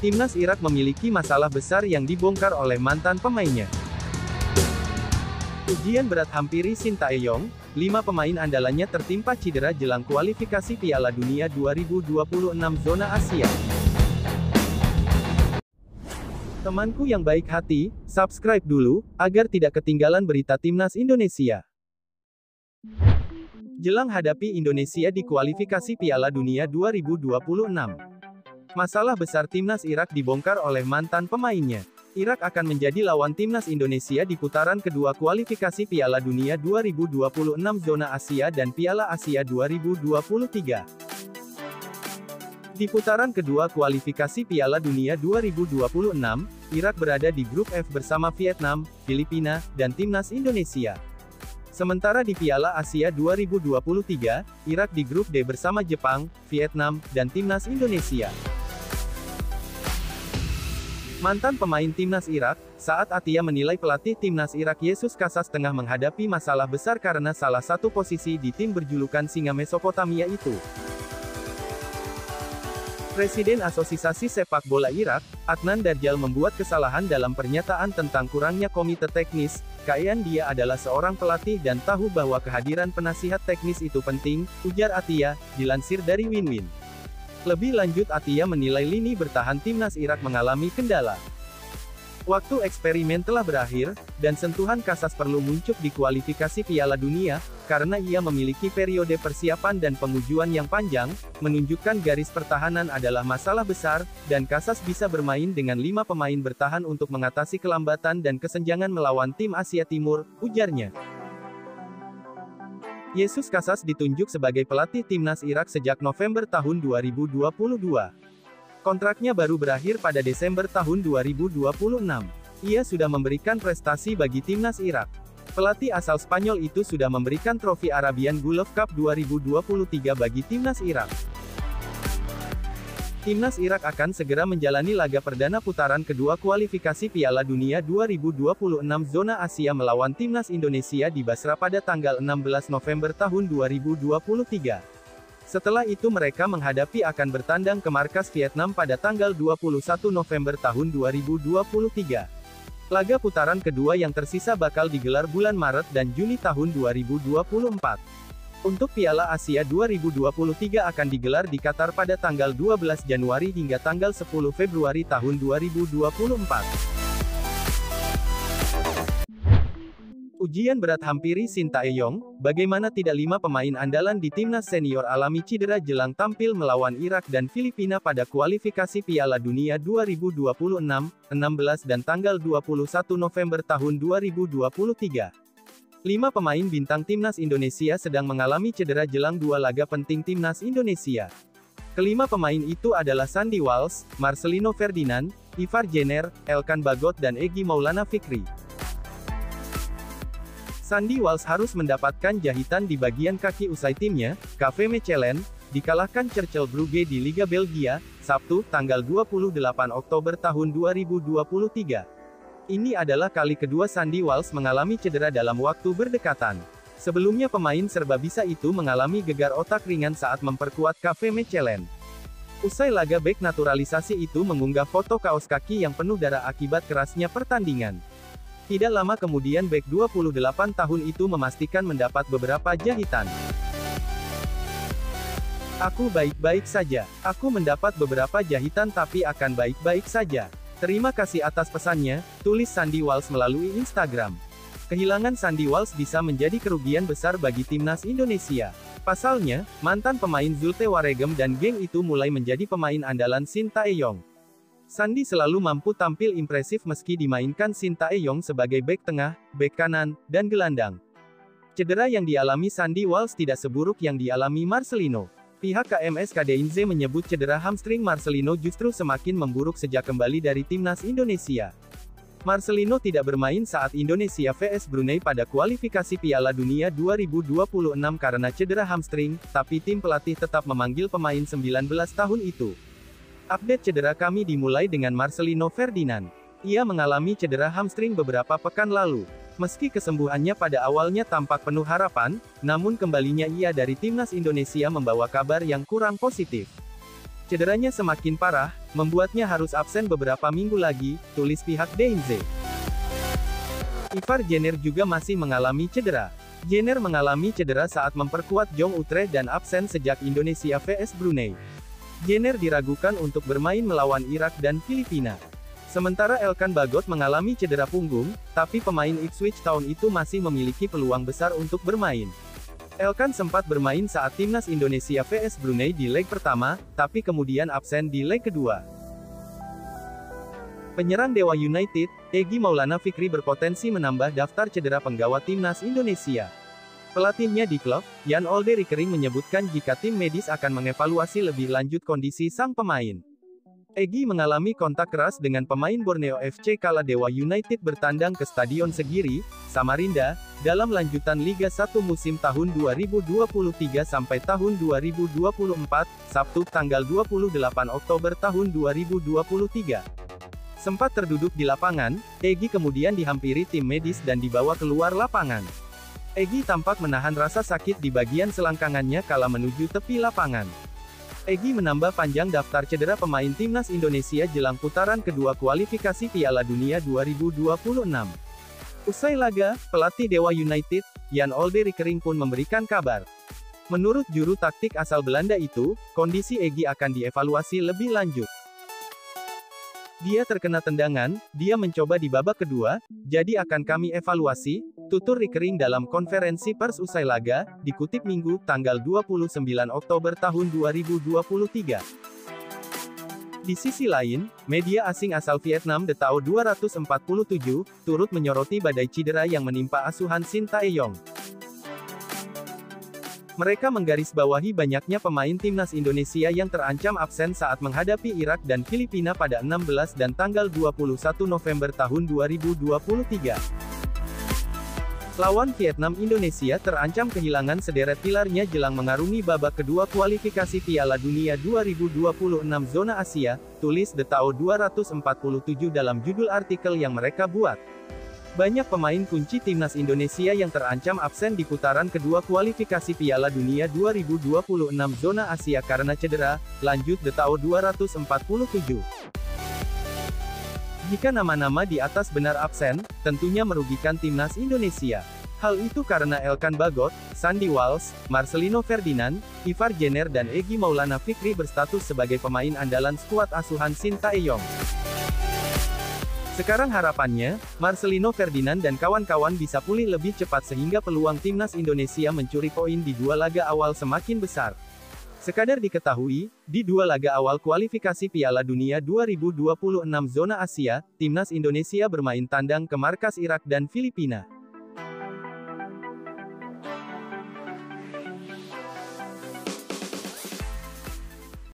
Timnas Irak memiliki masalah besar yang dibongkar oleh mantan pemainnya. Ujian berat hampiri Shin Tae-yong, 5 pemain andalannya tertimpa cedera jelang kualifikasi Piala Dunia 2026 zona Asia. Temanku yang baik hati, subscribe dulu, agar tidak ketinggalan berita Timnas Indonesia. Jelang hadapi Indonesia di kualifikasi Piala Dunia 2026. Masalah besar Timnas Irak dibongkar oleh mantan pemainnya. Irak akan menjadi lawan Timnas Indonesia di putaran kedua kualifikasi Piala Dunia 2026 zona Asia dan Piala Asia 2023. Di putaran kedua kualifikasi Piala Dunia 2026, Irak berada di grup F bersama Vietnam, Filipina, dan Timnas Indonesia. Sementara di Piala Asia 2023, Irak di grup D bersama Jepang, Vietnam, dan Timnas Indonesia. Mantan pemain Timnas Irak, Saad Atiyah menilai pelatih Timnas Irak Jesus Casas tengah menghadapi masalah besar karena salah satu posisi di tim berjulukan Singa Mesopotamia itu. Presiden Asosiasi Sepak Bola Irak, Adnan Darjal membuat kesalahan dalam pernyataan tentang kurangnya komite teknis. Dia adalah seorang pelatih dan tahu bahwa kehadiran penasihat teknis itu penting, ujar Atiyah, dilansir dari Win-Win. Lebih lanjut Atiyah menilai lini bertahan Timnas Irak mengalami kendala. Waktu eksperimen telah berakhir, dan sentuhan Casas perlu muncul di kualifikasi Piala Dunia, karena ia memiliki periode persiapan dan pengujuan yang panjang, menunjukkan garis pertahanan adalah masalah besar, dan Casas bisa bermain dengan 5 pemain bertahan untuk mengatasi kelambatan dan kesenjangan melawan tim Asia Timur, ujarnya. Jesus Casas ditunjuk sebagai pelatih Timnas Irak sejak November tahun 2022. Kontraknya baru berakhir pada Desember tahun 2026. Ia sudah memberikan prestasi bagi Timnas Irak. Pelatih asal Spanyol itu sudah memberikan trofi Arabian Gulf Cup 2023 bagi Timnas Irak. Timnas Irak akan segera menjalani laga perdana putaran kedua kualifikasi Piala Dunia 2026 zona Asia melawan Timnas Indonesia di Basra pada tanggal 16 November tahun 2023. Setelah itu mereka akan bertandang ke markas Vietnam pada tanggal 21 November tahun 2023. Laga putaran kedua yang tersisa bakal digelar bulan Maret dan Juni tahun 2024. Untuk Piala Asia 2023 akan digelar di Qatar pada tanggal 12 Januari hingga tanggal 10 Februari tahun 2024. Ujian berat hampiri Shin Tae-yong, bagaimana tidak 5 pemain andalan di timnas senior alami cedera jelang tampil melawan Irak dan Filipina pada kualifikasi Piala Dunia 2026, 16 dan tanggal 21 November tahun 2023. 5 pemain bintang Timnas Indonesia sedang mengalami cedera jelang 2 laga penting Timnas Indonesia. Kelima pemain itu adalah Sandy Walsh, Marcelino Ferdinand, Ivar Jenner, Elkan Bagot dan Egy Maulana Fikri. Sandy Walsh harus mendapatkan jahitan di bagian kaki usai timnya, KV Mechelen, dikalahkan Cercle Brugge di Liga Belgia, Sabtu, tanggal 28 Oktober tahun 2023. Ini adalah kali kedua Sandy Walsh mengalami cedera dalam waktu berdekatan. Sebelumnya pemain serba bisa itu mengalami gegar otak ringan saat memperkuat KV Mechelen. Usai laga bek naturalisasi itu mengunggah foto kaos kaki yang penuh darah akibat kerasnya pertandingan. Tidak lama kemudian bek 28 tahun itu memastikan mendapat beberapa jahitan. Aku baik-baik saja. Aku mendapat beberapa jahitan tapi akan baik-baik saja. Terima kasih atas pesannya, tulis Sandy Walsh melalui Instagram. Kehilangan Sandy Walsh bisa menjadi kerugian besar bagi Timnas Indonesia. Pasalnya, mantan pemain Zulte Waregem dan geng itu mulai menjadi pemain andalan Shin Tae-yong. Sandy selalu mampu tampil impresif meski dimainkan Shin Tae-yong sebagai bek tengah, bek kanan, dan gelandang. Cedera yang dialami Sandy Walsh tidak seburuk yang dialami Marcelino. Pihak KMS Kadeinze menyebut cedera hamstring Marcelino justru semakin memburuk sejak kembali dari Timnas Indonesia. Marcelino tidak bermain saat Indonesia vs Brunei pada kualifikasi Piala Dunia 2026 karena cedera hamstring, tapi tim pelatih tetap memanggil pemain 19 tahun itu. Update cedera kami dimulai dengan Marcelino Ferdinand. Ia mengalami cedera hamstring beberapa pekan lalu. Meski kesembuhannya pada awalnya tampak penuh harapan, namun kembalinya ia dari Timnas Indonesia membawa kabar yang kurang positif. Cederanya semakin parah, membuatnya harus absen beberapa minggu lagi, tulis pihak DMZ. Ivar Jenner juga masih mengalami cedera. Jenner mengalami cedera saat memperkuat Jong Utrecht dan absen sejak Indonesia vs Brunei. Jenner diragukan untuk bermain melawan Irak dan Filipina. Sementara Elkan Bagot mengalami cedera punggung, tapi pemain Ipswich Town itu masih memiliki peluang besar untuk bermain. Elkan sempat bermain saat timnas Indonesia vs Brunei di leg pertama, tapi kemudian absen di leg kedua. Penyerang Dewa United, Egy Maulana Fikri berpotensi menambah daftar cedera penggawa timnas Indonesia. Pelatihnya di klub, Jan Olde Rickering menyebutkan jika tim medis akan mengevaluasi lebih lanjut kondisi sang pemain. Egy mengalami kontak keras dengan pemain Borneo FC kala Dewa United bertandang ke Stadion Segiri, Samarinda, dalam lanjutan Liga 1 musim tahun 2023 sampai tahun 2024, Sabtu tanggal 28 Oktober tahun 2023. Sempat terduduk di lapangan, Egy kemudian dihampiri tim medis dan dibawa keluar lapangan. Egy tampak menahan rasa sakit di bagian selangkangannya kala menuju tepi lapangan. Egy menambah panjang daftar cedera pemain timnas Indonesia jelang putaran kedua kualifikasi Piala Dunia 2026. Usai laga, pelatih Dewa United, Jan Olde Rickering pun memberikan kabar. Menurut juru taktik asal Belanda itu, kondisi Egy akan dievaluasi lebih lanjut. Dia terkena tendangan, dia mencoba di babak kedua, jadi akan kami evaluasi, tutur Rickering dalam konferensi pers usai laga, dikutip Minggu, tanggal 29 Oktober tahun 2023. Di sisi lain, media asing asal Vietnam The Tao 247, turut menyoroti badai cedera yang menimpa asuhan Shin Tae-yong. Mereka menggarisbawahi banyaknya pemain timnas Indonesia yang terancam absen saat menghadapi Irak dan Filipina pada 16 dan tanggal 21 November tahun 2023. Lawan Vietnam, Indonesia terancam kehilangan sederet pilarnya jelang mengarungi babak kedua kualifikasi Piala Dunia 2026 zona Asia, tulis The Tao 247 dalam judul artikel yang mereka buat. Banyak pemain kunci timnas Indonesia yang terancam absen di putaran kedua kualifikasi Piala Dunia 2026 zona Asia karena cedera, lanjut The Tao 247. Jika nama-nama di atas benar absen, tentunya merugikan timnas Indonesia. Hal itu karena Elkan Bagot, Sandy Walsh, Marcelino Ferdinand, Ivar Jenner dan Egy Maulana Fikri berstatus sebagai pemain andalan skuad asuhan Shin Tae-yong. Sekarang harapannya, Marcelino Ferdinand dan kawan-kawan bisa pulih lebih cepat sehingga peluang timnas Indonesia mencuri poin di dua laga awal semakin besar. Sekadar diketahui, di dua laga awal kualifikasi Piala Dunia 2026 zona Asia, timnas Indonesia bermain tandang ke markas Irak dan Filipina.